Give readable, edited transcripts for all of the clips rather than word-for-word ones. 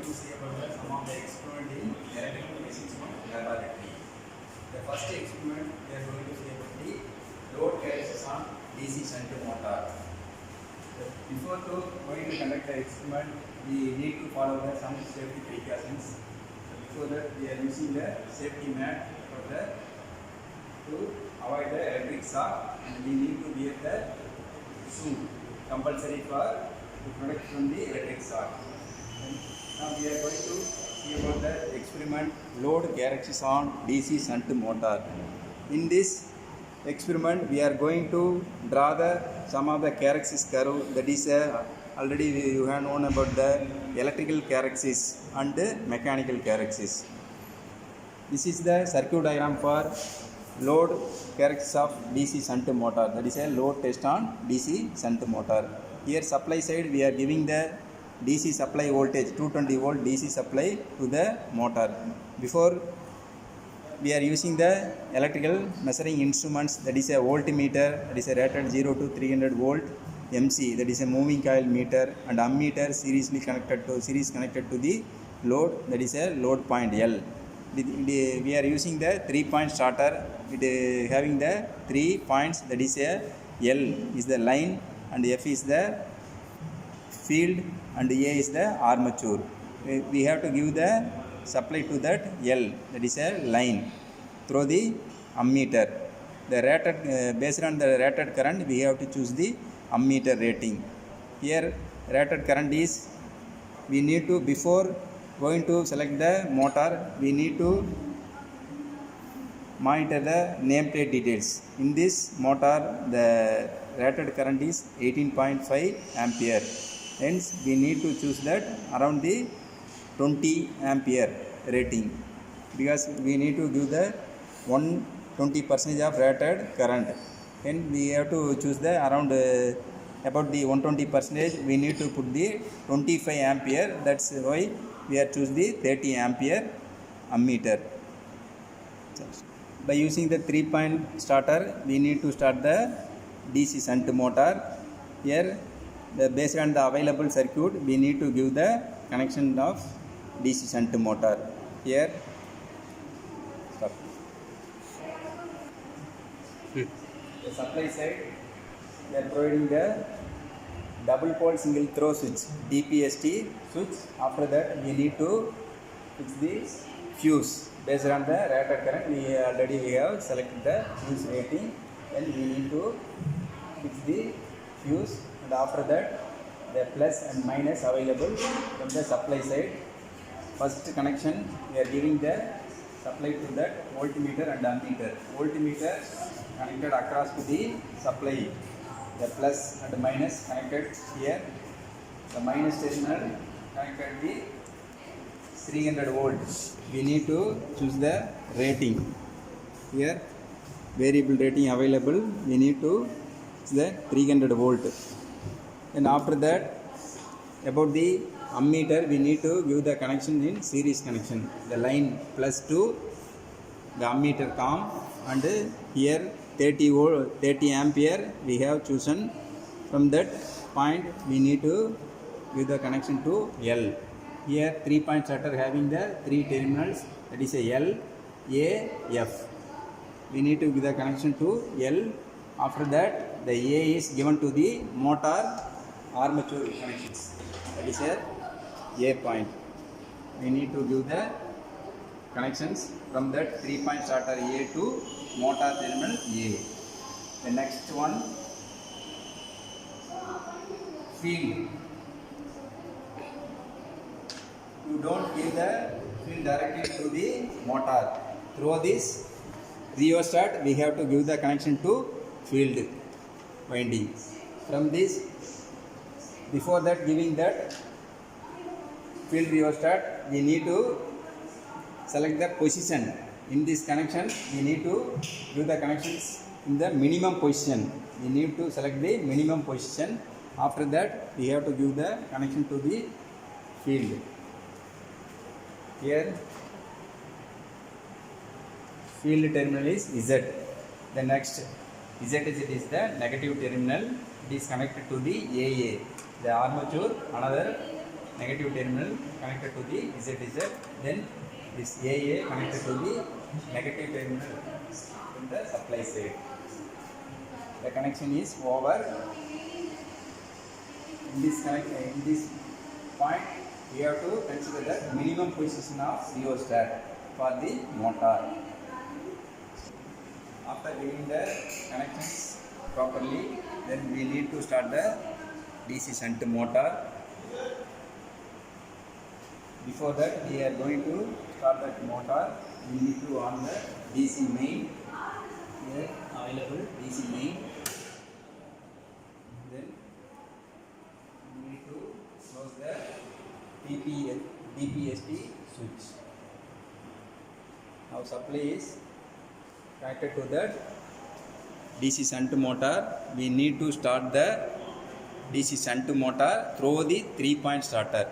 to see about some of the experiment in electrical machines from laboratory. The first experiment we are going to see about the load carriages on DC shunt motor. Before going to conduct the experiment, we need to follow some safety precautions. Before that, we are using the safety mat to avoid the electric shock, and we need to wear the shoe compulsory to protect from the electric shock. And now we are going to see about the experiment load carriages on DC shunt motor. In this experiment, we are going to draw some of the characteristic curve, that is already you have known about the electrical characteristics and mechanical characteristics. This is the circuit diagram for load characteristics of DC shunt motor, that is a load test on DC shunt motor. Here supply side we are giving the DC supply voltage 220 volt DC supply to the motor. Before we are using the electrical measuring instruments, that is a voltmeter, that is a rated 0 to 300 volt, MC, that is a moving coil meter, and ammeter series connected to the load, that is a load point L. We are using the 3-point starter, it having the 3 points, that is a L is the line, and F is the field, and A is the armature. We have to give the supply to that L, that is a line, through the ammeter. The rated based on the rated current, we have to choose the ammeter rating. Here rated current is, we need to, before going to select the motor, we need to monitor the nameplate details. In this motor, the rated current is 18.5 ampere. Hence we need to choose that around the 20 ampere rating, because we need to give the 120% of rated current. Then we have to choose the around about the 120%, we need to put the 25 ampere. That's why we are choose the 30 ampere ammeter. By using the 3-point starter, we need to start the DC shunt motor. Here based on the available circuit, we need to give the connection of DC shunt motor. Here stop. The supply side, we are providing the double pole single throw switch, DPST switch. After that, we need to fix the fuse based on the rated current. We already have selected the fuse rating, and we need to fix the fuse, and after that the plus and minus available from the supply side. First connection, we are giving the supply to that voltmeter and ammeter. Voltmeter connected across to the supply, the plus and minus connected here. The minus terminal connected the 300 volts. We need to choose the rating. Here variable rating available, we need to choose the 300 volt. And after that, about the ammeter, we need to give the connection in series connection, the line plus to the ammeter com, and here 30 ampere we have chosen. From that point, we need to give the connection to L. Here 3-point starter having the 3 terminals, that is a L, A, F. We need to give the connection to L. After that, the A is given to the motor armature connections, that is a point. We need to give the connections from that 3-point starter A to motor terminal A. The next one, field. You don't give the field directly to the motor. Through this rheostat, we have to give the connection to field winding. From this, before that giving that field rheostat, we need to select the position. In this connection, we need to give the connections in the minimum position. We need to select the minimum position. After that, we have to give the connection to the field. Here field terminal is Z. The next ZZ is the negative terminal. It is connected to the AA. The armature, another negative terminal connected to the ZZ, then this AA connected to the negative terminal in the supply side. The connection is over. In this point, we have to consider the minimum position of rheostat for the motor. After giving the connections properly, then we need to start the DC shunt motor. Before that, we are going to start that motor. We need to on the DC main. Here available DC main. Then we need to close the DPST switch. Now supply is connected to that DC shunt motor. We need to start the DC shunt motor through the 3-point starter.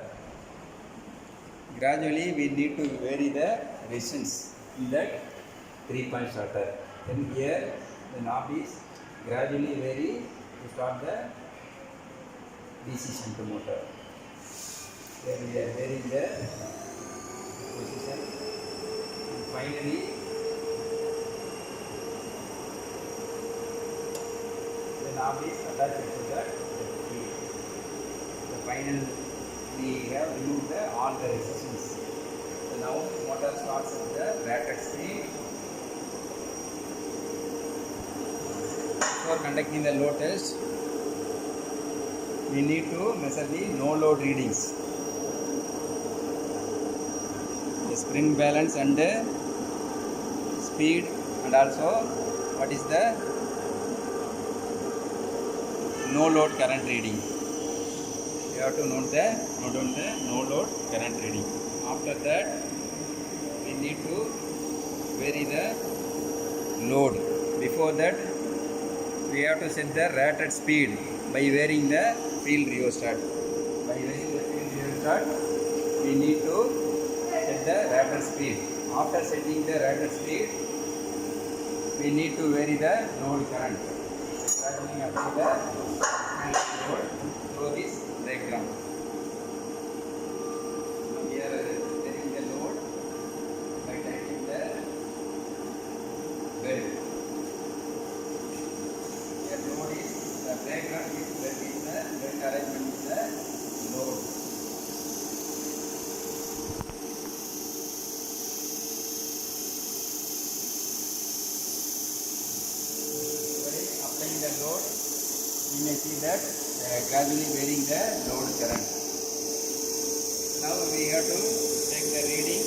Gradually we need to vary the resistance in that 3-point starter. Then here the knob is gradually vary to start the DC shunt motor. Then we are varying the position, and finally the knob is attached to the key. The final we have removed all the resistance. So now motor starts at the rated speed. Before conducting the load test, we need to measure the no load readings. The spring balance and the speed, and also what is the no load current reading. You have to note down the no load current reading. After that, we need to vary the load. Before that, we have to set the rated speed by varying the field rheostat. By varying the field rheostat, we need to set the rated speed. After setting the rated speed, we need to vary the load current. Starting up to the load through this diagram. We are varying the load by taking the belt. The load is the diagram is that is the belt arrangement is the load. By applying the load, we may see that gradually varying the load current. Now we have to take the reading,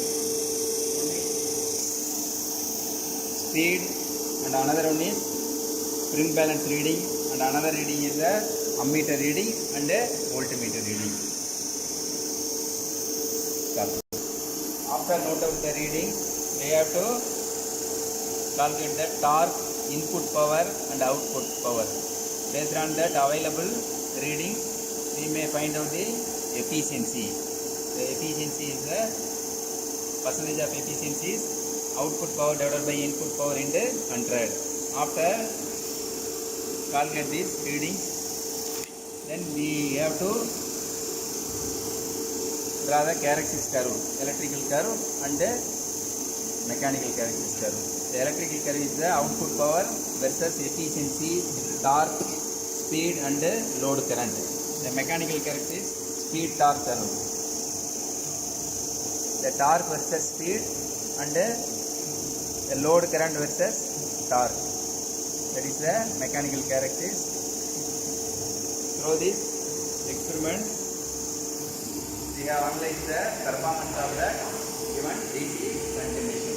speed, and another one is spring balance reading, and another reading is the ammeter reading and a voltmeter reading. After note of the reading, we have to calculate the torque, input power and output power. Based on that available reading, we may find out the efficiency. The efficiency is the percentage of efficiency is output power divided by input power into 100. After calculate these readings, then we have to draw the characteristics curve, electrical curve and mechanical characteristics curve. The electrical curve is the output power versus efficiency, torque, speed and load current. The mechanical characteristics speed torque curve. The torque versus speed and the load current versus torque. That is the mechanical characteristics. Through this experiment, we have analyzed the performance of the given DC shunt machine.